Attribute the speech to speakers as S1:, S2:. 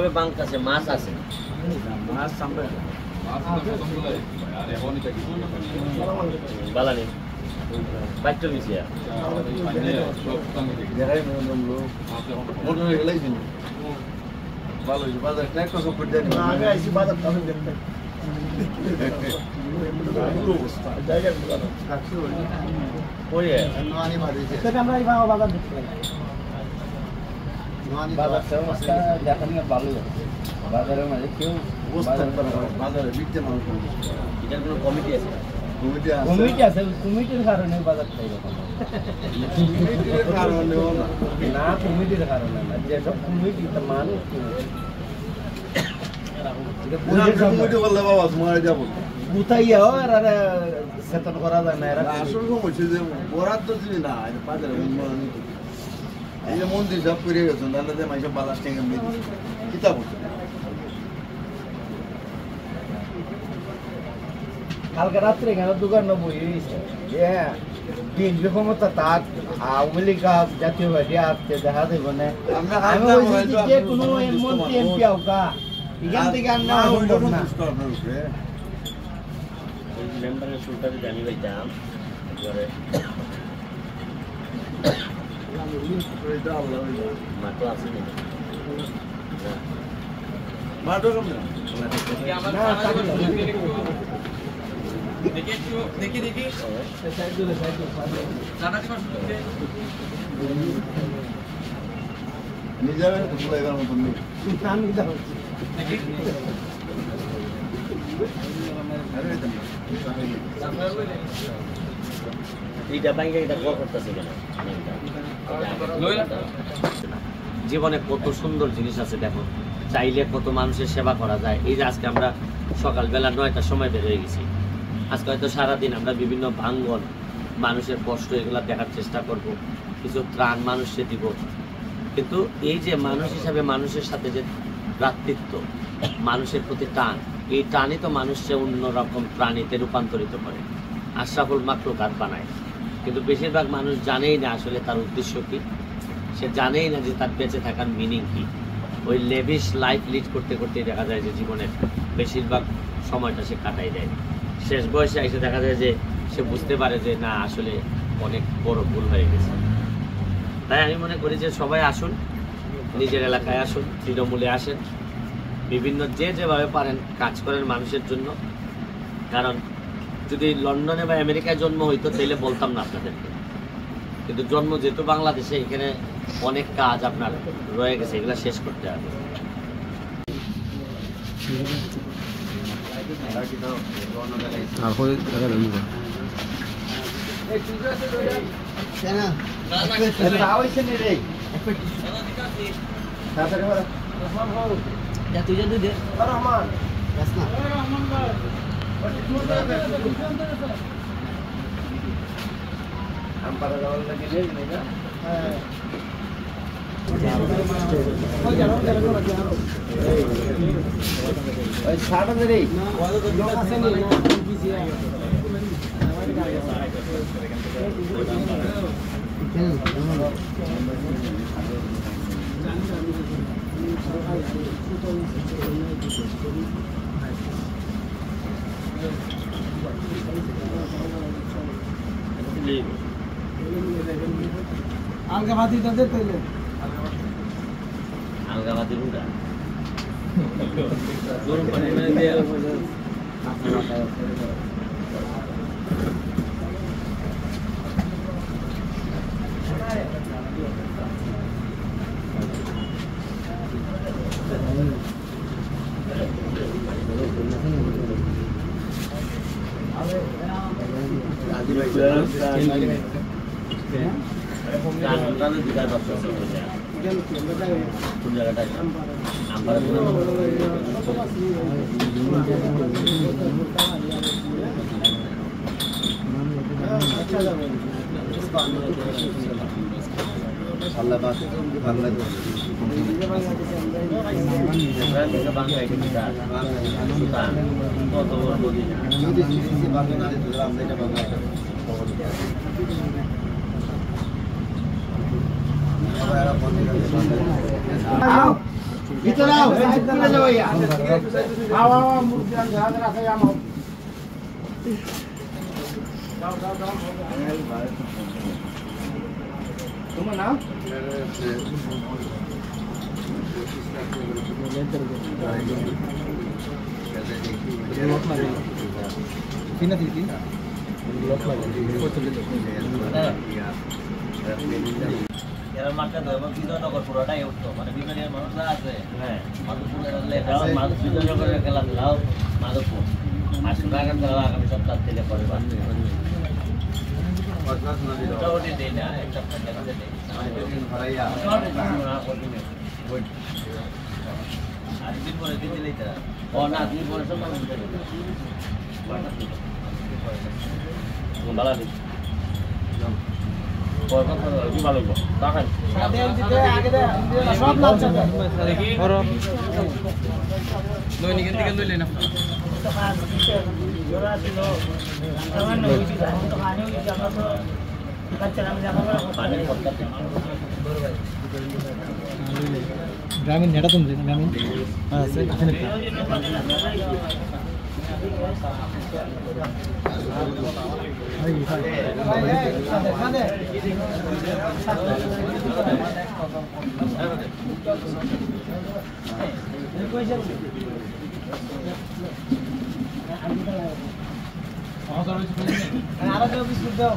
S1: বাংকাছে মাছ আছে মাছ সামনে বালানি বাইটো মিছিয়া জায়গায় মোটর গেলাই দিন ভালো হইছে বাজার ট্র্যাক তো সব দেন না আগে আইছি বাজার তো দেখতে পুরো অবস্থা জায়গা পুরো কাছে ওই নোয়ানি মারিছে তবে আমরা এই বাজার দেখতে বাজার অবস্থা দেখা নিয়ে ভালো বাজারের মাঝে কেউ বাজারে বিকতে মানুষ এটার কোনো কমিটি আছে কমিটির কারণে বাজারটা এরকম না কমিটির কারণে না যেসব কমিটি মানুষ কমিটি বললে বাবা তোমার যাবো গুতাইয়া আর সেতন করা যায় না এরা আসল হচ্ছে যে বরাদ্দ দিবি না বাজারে এই যে মন্দির সব করে গেছেন তাহলে মাইসব বালাস টেঙ্গে কিতাব হচ্ছে কালকে রাত্রে কেন দোকান বইছে বিএনপি ক্ষমতা তার আওয়ামী লীগ জাতীয় পার্টি আসতে দেখা দেব না আমি বলছি যে কোনো মন্ত্রী এমপি আউকা এখান থেকে আর না সম্ভব না মেম্বারের সুলতান জানি ভাইতাম পরে মাটো আছে না মাটো কম না দেখি নিজের এবার মতন নেই জীবনে কত সুন্দর জিনিস আছে দেখো, চাইলে কত মানুষের সেবা করা যায়। এই যে আজকে আমরা সকালবেলা 9টার সময় বের হয়ে গেছি, আজকে হয়তো সারাদিন আমরা বিভিন্ন ভাঙ্গন মানুষের কষ্ট এগুলা দেখার চেষ্টা করব, কিছু ত্রাণ মানুষকে দিব। কিন্তু এই যে মানুষ হিসাবে মানুষের সাথে যে ভ্রাতৃত্ব, মানুষের প্রতি টান, এই টানই তো মানুষকে অন্যরকম প্রাণীতে রূপান্তরিত করে, আশরাফুল মাখলুকাত বানায়। কিন্তু বেশিরভাগ মানুষ জানেই না আসলে তার উদ্দেশ্য কী, সে জানেই না যে তার বেঁচে থাকার মিনিং কী। ওই লেভিশ লাইফ লিড করতে করতে দেখা যায় যে জীবনের বেশিরভাগ সময়টা সে কাটাই দেয়। শেষ বয়সে এসে দেখা যায় যে সে বুঝতে পারে যে না, আসলে অনেক বড় ভুল হয়ে গেছে। তাই আমি মনে করি যে সবাই আসুন, নিজের এলাকায় আসুন, তৃণমূলে আসেন, বিভিন্ন যেভাবে পারেন কাজ করেন মানুষের জন্য। কারণ যদি লন্ডনে বা আমেরিকায় জন্ম হইতো তাহলে বলতাম না আপনাদেরকে, কিন্তু জন্ম যেহেতু বাংলাদেশে, এখানে অনেক কাজ আপনার রয়ে গেছে, এগুলো শেষ করতে হবে। তুই যদি দে রহমান আলগা ভাতি তাদের পেলে আলগা ভাতি রুটা গরম পানি মানে দিয়ে
S2: ভিতরে আও ভিতরে যাও ইয়া আও আও মুরগি আন হাত রাখে আমো দাও দাও দাও তোমার নাম কিনা দিদি লোক লাগে
S1: এর মাঠটা ধর্ম বিজয়নগর পুরোটাই উঠতো মানে বিভিন্ন মানুষরা আছে হ্যাঁ মাধবপুর বিজয়নগরের খেলাধুলাও মাধবপুর আর সোনাগান খেলা আগামী সপ্তাহ থেকে করে মোটামুটি দিই না এক সপ্তাহ খেলাতে দিই আর দিন পরে দিন দিলেই তারা ও না দিন পরে সব মানুষ ভালো দিই ভালো
S2: সব লাগছে
S3: দেখি দৈনিক থেকে লইলেন গ্রামীণ নেটা তুমি গ্রামীণ হ্যাঁ সে আরো বিস্কুট দাও